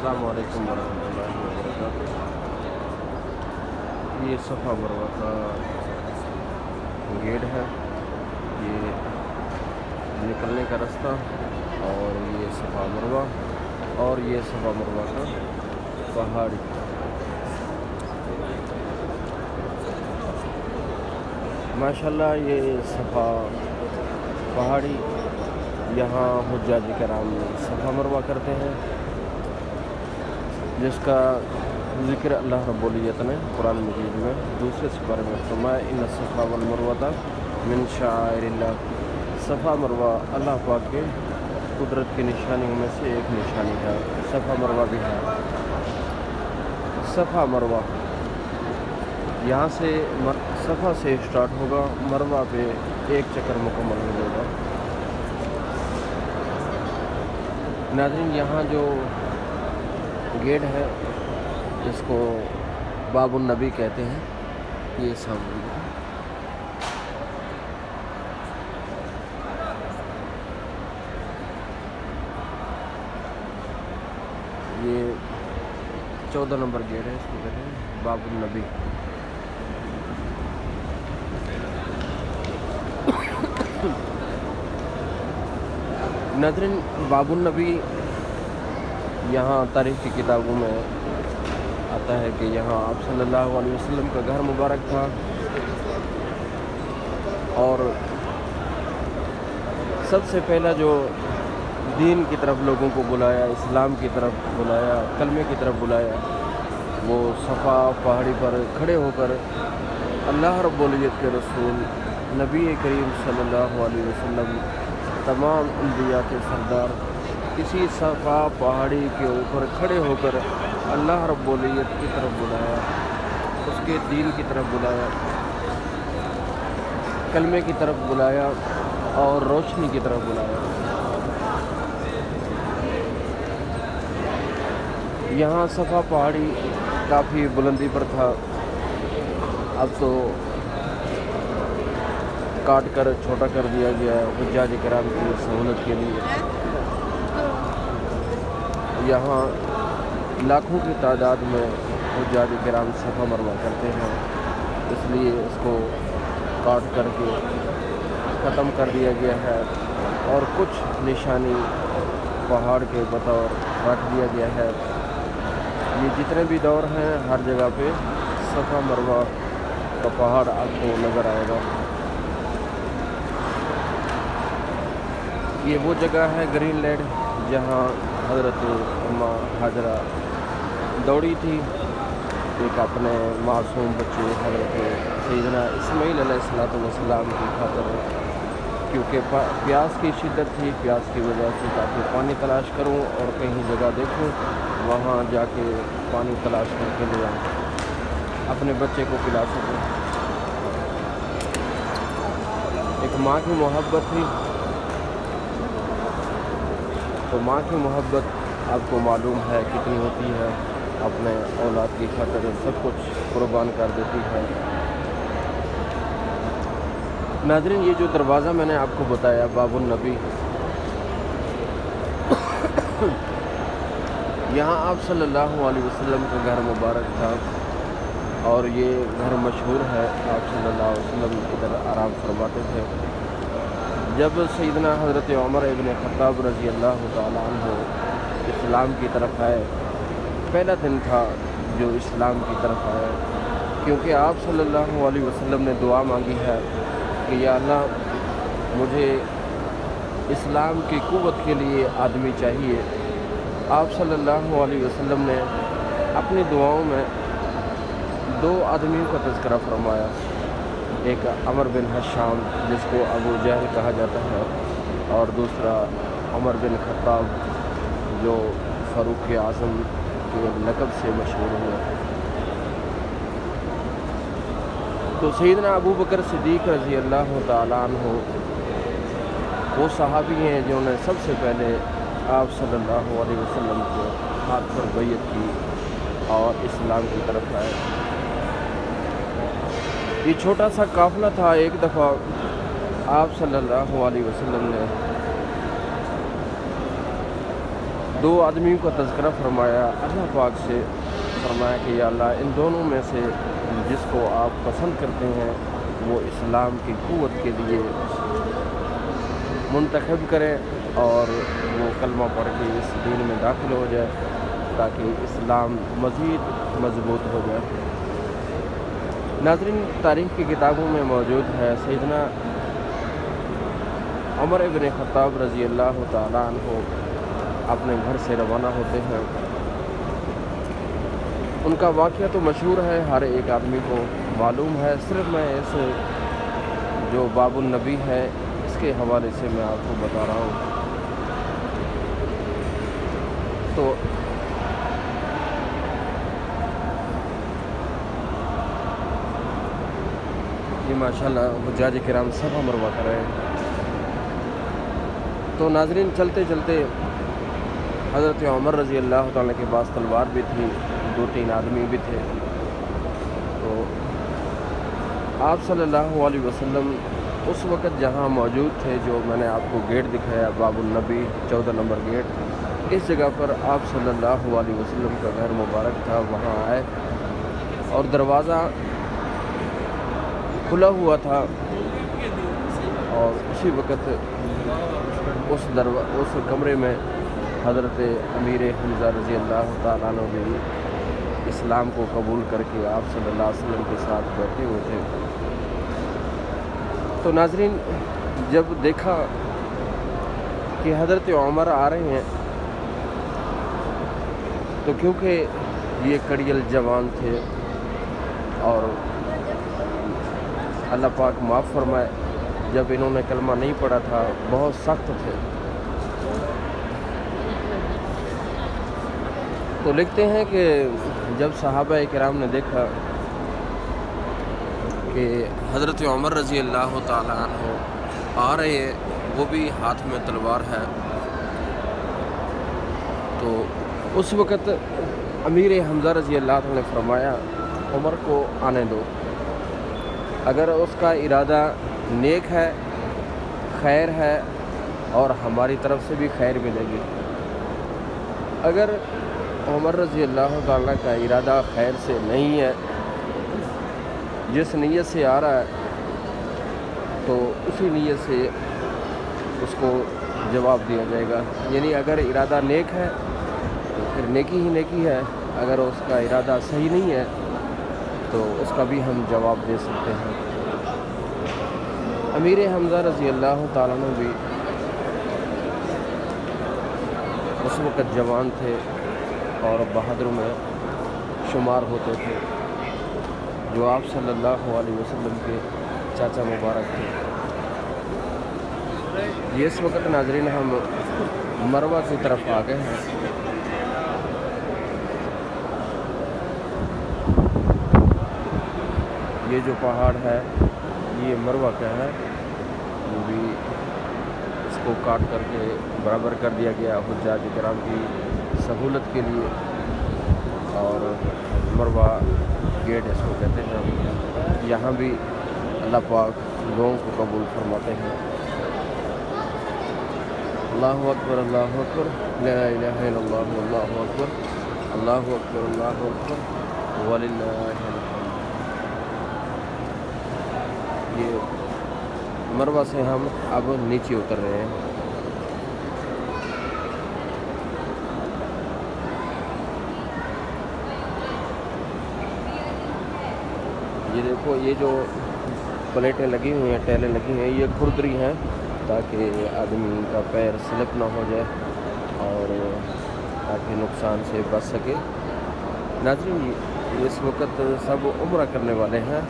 अस्सलाम वालेकुम वरहमतुल्लाहि वबरकातुहू। ये सफ़ा मरवा का गेट है, ये निकलने का रास्ता, और ये सफ़ा मरवा, और ये सफ़ा मरवा का पहाड़ी। माशाल्लाह ये सफ़ा पहाड़ी, यहाँ हुज्जाज किराम सफ़ा मरवा करते हैं, जिसका ज़िक्र अल्लाह रब्बुल इज़्ज़त ने कुरान मजीद में दूसरे सिपारे में फरमाया, इन्न सफ़ा वल मरवता मिन शाइरिल्लाह। सफ़ा मरवा अल्लाह पाक के कुदरत की निशानियों में से एक निशानी है। सफ़ा मरवा भी है। सफ़ा मरवा यहाँ से सफ़ा से स्टार्ट होगा, मरवा पे एक चक्कर मुकम्मल हो जाएगा। नाज़रीन, यहाँ जो गेट है जिसको बाबुल नबी कहते हैं, ये सामने ये 14 नंबर गेट है, इसको कहते हैं बाबुल नबी। नाज़रीन, बाबुल नबी यहाँ तारीख़ की किताबों में आता है कि यहाँ आप सल्लल्लाहु अलैहि वसल्लम का घर मुबारक था, और सबसे पहला जो दीन की तरफ लोगों को बुलाया, इस्लाम की तरफ बुलाया, कलमे की तरफ बुलाया, वो सफ़ा पहाड़ी पर खड़े होकर अल्लाह रब्बुल इज़्ज़त के रसूल नबी करीम सल्लल्लाहु अलैहि वसल्लम, तमाम अंबिया के सरदार, किसी सफ़ा पहाड़ी के ऊपर खड़े होकर अल्लाह रब्बुल इज़्ज़त की तरफ बुलाया, उसके दीन की तरफ बुलाया, कलमे की तरफ बुलाया, और रोशनी की तरफ बुलाया। यहाँ सफ़ा पहाड़ी काफ़ी बुलंदी पर था, अब तो काट कर छोटा कर दिया गया है हुज्जाज किराम की सहूलत के लिए। यहाँ लाखों की तादाद में हुज्जाज किराम सफ़ा मरवा करते हैं, इसलिए इसको काट करके ख़त्म कर दिया गया है, और कुछ निशानी पहाड़ के बतौर काट दिया गया है। ये जितने भी दौर हैं, हर जगह पे सफ़ा मरवा का पहाड़ आपको नज़र आएगा। ये वो जगह है ग्रीनलैंड जहाँ हज़रत अम्मा हाजरा दौड़ी थी एक अपने मासूम बच्चे हज़रत सैयदना इस्माईल अलैहिस्सलाम की खातिर, क्योंकि प्यास की शिद्दत थी, प्यास की वजह से ताकि पानी तलाश करूं और कहीं जगह देखूं, वहाँ जाके पानी तलाश करके ले आऊँ, अपने बच्चे को पिला सकूं। एक माँ की मोहब्बत थी, तो माँ की मोहब्बत आपको मालूम है कितनी होती है, अपने औलाद की खातिर सब कुछ कुर्बान कर देती है। नाज़रीन, ये जो दरवाज़ा मैंने आपको बताया बाबुल नबी, यहाँ आप सल्लल्लाहु अलैहि वसल्लम का घर मुबारक था, और ये घर मशहूर है। आप सल्लल्लाहु अलैहि वसल्लम इधर आराम फरमाते थे। जब सैयदना हज़रत उमर इब्न ख़त्ताब रज़ी अल्लाह तआला अन्हु इस्लाम की तरफ आए, पहला दिन था जो इस्लाम की तरफ आए, क्योंकि आप सल्लल्लाहु अलैहि वसल्लम ने दुआ मांगी है कि या अल्लाह, मुझे इस्लाम की क़ुव्वत के लिए आदमी चाहिए। आप सल्लल्लाहु अलैहि वसल्लम ने अपनी दुआओं में दो आदमियों का तज़किरा फरमाया, एक अमर बिन हशाम जिसको अबू जहल कहा जाता है, और दूसरा उमर बिन ख़त्ताब जो फ़ारूक़ आज़म के लक़ब से मशहूर हुआ। तो सैयदना अबू बकर सिद्दीक़ रज़ी अल्लाह तआला अन्हु वो सहाबी हैं जिन्होंने सबसे पहले आप सल्लल्लाहु अलैहि वसल्लम के हाथ पर बैयत की और इस्लाम की तरफ आए। ये छोटा सा काफ़िला था। एक दफ़ा आप सल्लल्लाहु अलैहि वसल्लम ने दो आदमियों का तज़किरा फरमाया, अल्लाह पाक से फरमाया कि या अल्लाह इन दोनों में से जिसको आप पसंद करते हैं वो इस्लाम की क़ुव्वत के लिए मुंतखब करें और वो कलमा पढ़ के इस दीन में दाखिल हो जाए ताकि इस्लाम मज़ीद मजबूत हो जाए। नाज़रीन, तारीख़ की किताबों में मौजूद है सैयदना उमर इब्न ख़त्ताब रज़ी अल्लाह तआला अन्हु अपने घर से रवाना होते हैं। उनका वाक़या तो मशहूर है, हर एक आदमी को मालूम है। सिर्फ मैं इस जो बाबुल नबी है इसके हवाले से मैं आपको बता रहा हूँ। तो ये माशाल्लाह हुज्जाज किराम सफ़ा मरवा कर रहे हैं। तो नाज़रीन, चलते चलते हज़रत उमर रज़ी अल्लाह तआला के पास तलवार भी थी, 2-3 आदमी भी थे। तो आप सल्लल्लाहु अलैहि वसल्लम उस वक़्त जहाँ मौजूद थे, जो मैंने आपको गेट दिखाया बाबुल नबी 14 नंबर गेट, इस जगह पर आप सल्लल्लाहु अलैहि वसल्लम का घर मुबारक था। वहाँ आए और दरवाज़ा खुला हुआ था और उसी वक़्त उस कमरे में हज़रत अमीर हमज़ा रज़ी अल्लाह तआला अन्हु भी इस्लाम को कबूल करके आप सल्लल्लाहु अलैहि वसल्लम के साथ बैठे हुए थे। तो नाज़रीन, जब देखा कि हज़रत उमर आ रहे हैं, तो क्योंकि ये कड़ियल जवान थे और अल्लाह पाक माफ़ फरमाए, जब इन्होंने कलमा नहीं पढ़ा था, बहुत सख्त थे। तो लिखते हैं कि जब सहाबा किराम ने देखा कि हज़रत उमर रज़ी अल्लाह तआला अन्हु आ रहे हैं, वो भी हाथ में तलवार है, तो उस वक़्त अमीर हमज़ा रज़ी अल्लाह तआला ने फरमाया उमर को आने दो, अगर उसका इरादा नेक है, खैर है और हमारी तरफ से भी खैर मिलेगी। अगर उमर रज़ी अल्लाह तआला का इरादा खैर से नहीं है, जिस नीयत से आ रहा है, तो उसी नीयत से उसको जवाब दिया जाएगा। यानी अगर इरादा नेक है तो फिर नेकी ही नेकी है, अगर उसका इरादा सही नहीं है तो उसका भी हम जवाब दे सकते हैं। अमीर हमज़ा रज़ी अल्लाह तआला अन्हु भी उस वक़्त जवान थे और बहादुर में शुमार होते थे, जो आप सल्लल्लाहु अलैहि वसल्लम के चाचा मुबारक थे। ये इस वक़्त नाज़रीन हम मरवा की तरफ आ गए हैं। ये जो पहाड़ है ये मरवा का है, ये भी इसको काट करके बराबर कर दिया गया हुज्जाज किराम की सहूलत के लिए, और मरवा गेट इसको कहते हैं। यहाँ भी अल्लाह पाक लोगों को कबूल फरमाते हैं। अल्लाहु अकबर, अल्लाहु अकबर, ला इलाहा इल्लल्लाह, अल्लाहु अकबर, अल्लाहु अकबर, अल्लाहु अकबर, वलिल्लाहिल हम्द। ये मरवा से हम अब नीचे उतर रहे हैं। ये देखो, ये जो प्लेटें लगी हुई हैं, टैलें लगी हैं, ये खुरदरी हैं ताकि आदमी का पैर स्लिप ना हो जाए और ताकि नुकसान से बच सके। नाज़रीन, इस वक्त सब उम्रा करने वाले हैं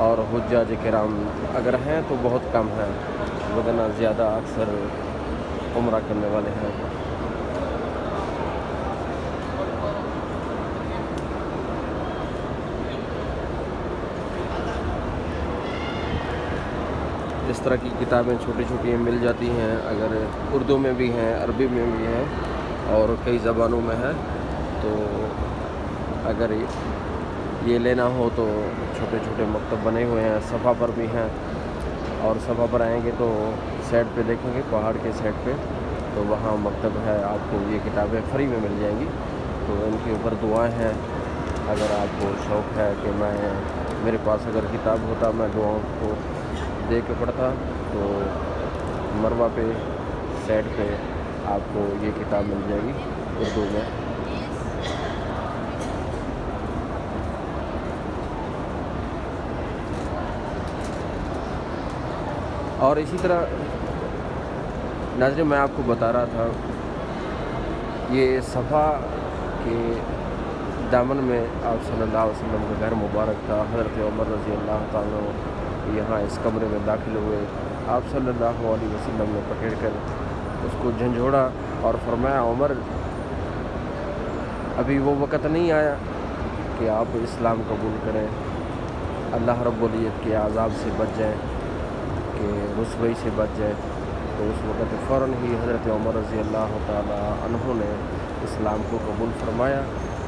और हुज्जाज किराम अगर हैं तो बहुत कम हैं, वरना ज़्यादा अक्सर उम्रा करने वाले हैं। इस तरह की किताबें छोटी छोटी मिल जाती हैं, अगर उर्दू में भी हैं, अरबी में भी हैं और कई ज़बानों में है। तो अगर ये लेना हो तो छोटे छोटे मकतब बने हुए हैं, सफ़ा पर भी हैं, और सफ़ा पर आएंगे तो साइड पे देखेंगे, पहाड़ के साइड पे تو وہاں مکتب ہے، آپ کو یہ کتابیں فری میں مل جائیں گی. تو ان کے اوپر دعائیں ہیں. اگر آپ کو شوق ہے کہ میرے پاس اگر کتاب ہوتا میں دعاؤں کو دے کے پڑھتا، تو مروہ پہ سائڈ پہ آپ کو یہ کتاب مل جائے گی اردو میں. اور اسی طرح ناظرین میں آپ کو بتا رہا تھا، یہ صفا کے دامن میں آپ صلی اللہ علیہ وسلم کا گھر مبارک تھا. حضرت عمر رضی اللہ تعالیٰ یہاں اس کمرے میں داخل ہوئے. آپ صلی اللہ علیہ وسلم نے پکڑ کر اس کو جھنجھوڑا اور فرمایا، عمر ابھی وہ وقت نہیں آیا کہ آپ اسلام قبول کریں، اللہ رب العزت کے عذاب سے بچ جائیں، کہ رسوائی سے بچ جائیں. تو اس وقت فوراً ہی حضرت عمر رضی اللہ تعالیٰ عنہ نے اسلام کو قبول فرمایا.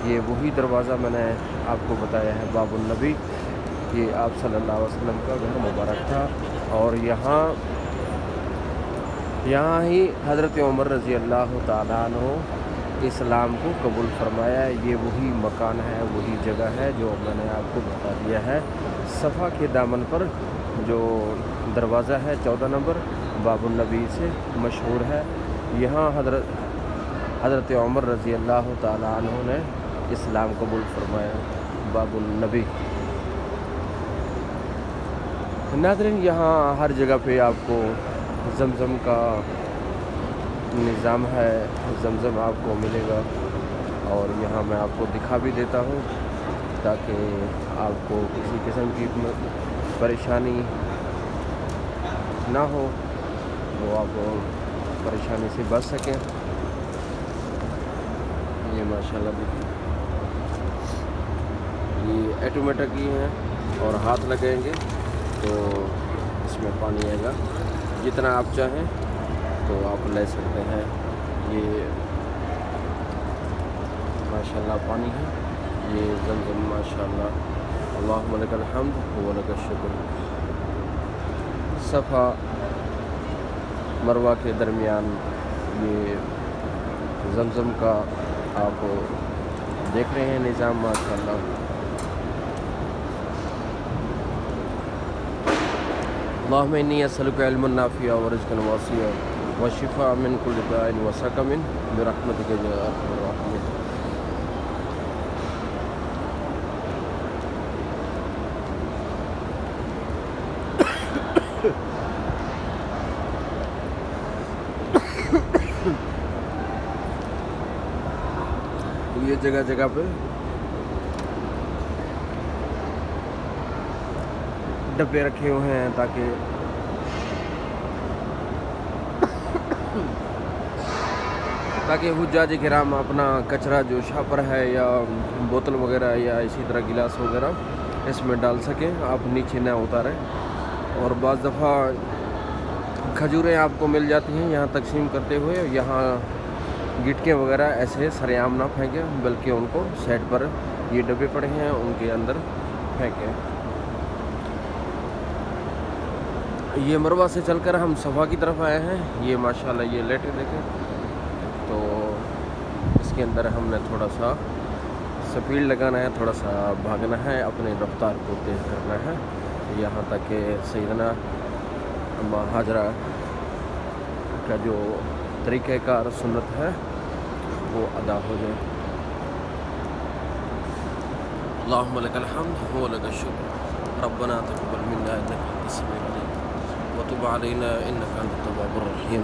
یہ وہی دروازہ میں نے آپ کو بتایا ہے، باب النبی. یہ آپ صلی اللہ علیہ وسلم کا گھر مبارک تھا، اور یہاں ہی حضرت عمر رضی اللہ تعالیٰ عنہ اسلام کو قبول فرمایا. یہ وہی مکان ہے، وہی جگہ ہے جو میں نے آپ کو بتا دیا ہے. صفا کے دامن پر جو دروازہ ہے 14 نمبر باب النبی سے مشہور ہے. یہاں حضرت عمر رضی اللہ تعالیٰ عنہ نے اسلام قبول فرمایا، باب النبی. ناظرین یہاں ہر جگہ پہ آپ کو زمزم کا نظام ہے، زمزم آپ کو ملے گا. اور یہاں میں آپ کو دکھا بھی دیتا ہوں تاکہ آپ کو کسی قسم کی پریشانی نہ ہو، وہ آپ پریشانی سے بچ سکیں. یہ ماشاءاللہ دیکھیں، یہ آٹومیٹک ہی ہیں، اور ہاتھ لگائیں گے تو اس میں پانی آئے گا. جتنا آپ چاہیں تو آپ لے سکتے ہیں. یہ ماشاءاللہ پانی ہے، یہ زمزم ماشاءاللہ. اللہم لک الحمد و لک الشکر. صفا مروہ کے درمیان یہ زمزم کا آپ دیکھ رہے ہیں نظام ماشاءاللہ. اللہم انی اسألک علما نافعا ورزقا واسعا وشفاء من کل داء وسقم برحمتک یا ارحم الراحمین. یہ جگہ جگہ پہ ڈبے رکھے ہوئے ہیں تاکہ حجاج کرام اپنا کچرا جو شاپر ہے یا بوتل وغیرہ یا اسی طرح گلاس وغیرہ اس میں ڈال سکیں، آپ نیچے نہ اتاریں. اور بعض دفعہ کھجوریں آپ کو مل جاتی ہیں یہاں تقسیم کرتے ہوئے. یہاں گٹکیں وغیرہ ایسے سریعام نہ پھینکیں، بلکہ ان کو سائڈ پر یہ ڈبے پڑے ہیں ان کے اندر پھینکیں. یہ مروہ سے چل کر ہم صفا کی طرف آئے ہیں. یہ ماشاءاللہ یہ لیٹر دیکھیں، تو اس کے اندر ہم نے تھوڑا سا سپیڈ لگانا ہے، تھوڑا سا بھاگنا ہے، اپنے رفتار کو تیز کرنا ہے، یہاں تک کہ سیدنا اماں ہاجرہ کا جو طریقہ کار سنت ہے وہ ادا ہو جائے. اللہم لک الحمد و لک الشکر. ربنا تقبل منا انک انت السمیع العلیم وتب علینا انک انت التواب الرحیم.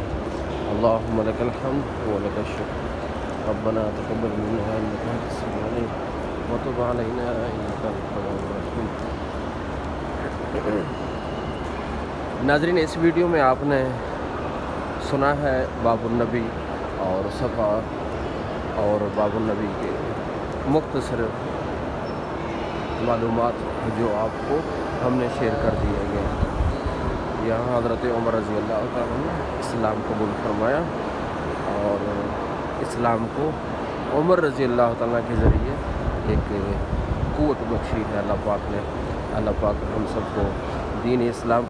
اللہم لک الحمد و لک الشکر. ربنا تقبل منا انک انت السمیع العلیم وتب علینا انک انت التواب الرحیم. ناظرین اس ویڈیو میں آپ نے سنا ہے باب النبی اور صفا اور باب النبی کے مختصر معلومات جو آپ کو ہم نے شیئر کر دیے گئے. یہاں حضرت عمر رضی اللہ تعالیٰ نے اسلام قبول فرمایا، اور اسلام کو عمر رضی اللہ تعالیٰ کے ذریعے ایک قوت بخشی ہے اللہ پاک نے. اللہ پاک ہم سب کو دین اسلام